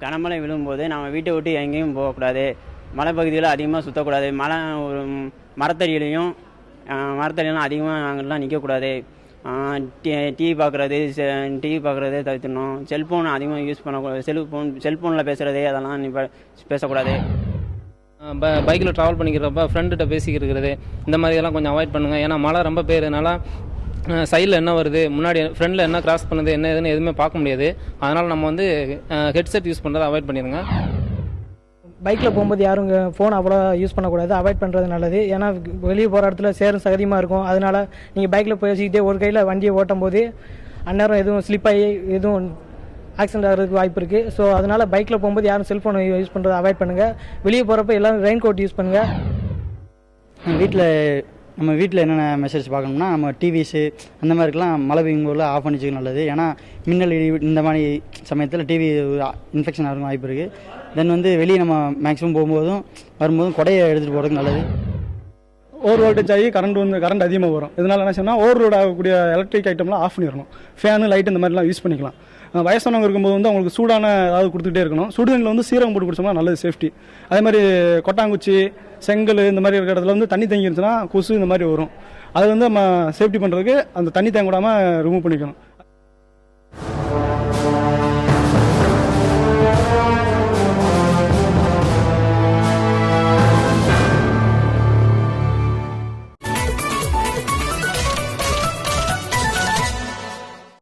கனமழை விழும்போது நம்ம வீட்டை விட்டு எங்கேயும் போகக்கூடாது. மலைப்பகுதியில் அதிகமாக சுற்றக்கூடாது. மரத்தடியிலையும் அதிகமாக அங்கெல்லாம் நிற்கக்கூடாது. டிவி பார்க்குறதே தவிர்த்துடணும். செல்ஃபோன் அதிகமாக யூஸ் பண்ணக்கூடாது. செல்ஃபோனில் பேசுகிறது அதெல்லாம் பேசக்கூடாது. பைக்கில் ட்ராவல் பண்ணிக்கிறப்ப ஃப்ரெண்டுகிட்ட பேசிக்கிறது இந்த மாதிரியெல்லாம் கொஞ்சம் அவாய்ட் பண்ணுங்கள். ஏன்னா மழை ரொம்ப பெய்யறதுனால சைடில் என்ன வருது, முன்னாடி ஃப்ரெண்டில் என்ன கிராஸ் பண்ணுது, என்ன எதுன்னு எதுவுமே பார்க்க முடியாது. அதனால் நம்ம வந்து ஹெட்செட் யூஸ் பண்ணுறதை அவாய்ட் பண்ணிடுங்க. பைக்கில் போகும்போது யாரும் ஃபோன் அவ்வளோ யூஸ் பண்ணக்கூடாது, அவாய்ட் பண்ணுறது நல்லது. ஏன்னா வெளியே போகிற இடத்துல சேரும் சகதியமாக இருக்கும். அதனால் நீங்கள் பைக்கில் போய் வச்சுக்கிட்டே ஒரு கையில் வண்டியை ஓட்டும் போது அந்நேரம் எதுவும் ஸ்லிப் ஆகி எதுவும் ஆக்சிடென்ட் ஆகிறதுக்கு வாய்ப்பு இருக்குது. ஸோ அதனால் பைக்கில் போகும்போது யாரும் செல்ஃபோனை யூஸ் பண்ணுறதை அவாய்ட் பண்ணுங்கள். வெளியே போகிறப்ப எல்லோரும் ரெயின் கோட் யூஸ் பண்ணுங்கள். நம்ம வீட்டில் என்னென்ன மெசேஜ் பார்க்கணும்னா நம்ம டிவிஸு அந்த மாதிரிக்கெலாம் மழை பெய்யும் போது ஆஃப் பண்ணி வச்சுக்க நல்லது. ஏன்னா மின்னல் இந்த மாதிரி சமயத்தில் டிவி இன்ஃபெக்ஷன் ஆகும் வாய்ப்பு இருக்குது. தென் வந்து வெளியே நம்ம மேக்ஸிமம் போகும்போதும் வரும்போதும் கொடையை எடுத்துகிட்டு போகிறதுக்கு நல்லது. ஓவர் வோல்டேஜ் ஆகி கரண்ட் அதிகமாக வரும். இதனால் என்ன சொன்னால் ஓவர் லோட் ஆகக்கூடிய எலக்ட்ரிக் ஐட்டம்லாம் ஆஃப் பண்ணிடணும். ஃபேனு லைட் இந்த மாதிரிலாம் யூஸ் பண்ணிக்கலாம். வயசானவங்க இருக்கும்போது வந்து அவங்களுக்கு சூடான ஏதாவது கொடுத்துக்கிட்டே இருக்கணும். சுடுதண்ணில் வந்து சீரகம் போட்டு குடிச்சோம்னா நல்லது, சேஃப்டி. அதே மாதிரி கொட்டாங்குச்சி, செங்கல் இந்த மாதிரி இருக்கிற இடத்துல வந்து தண்ணி தேங்கி இருந்துச்சுன்னா கொசு இந்த மாதிரி வரும். அதை வந்து நம்ம சேஃப்டி பண்ணுறதுக்கு அந்த தண்ணி தேங்க விடாமல் ரிமூவ் பண்ணிக்கணும்.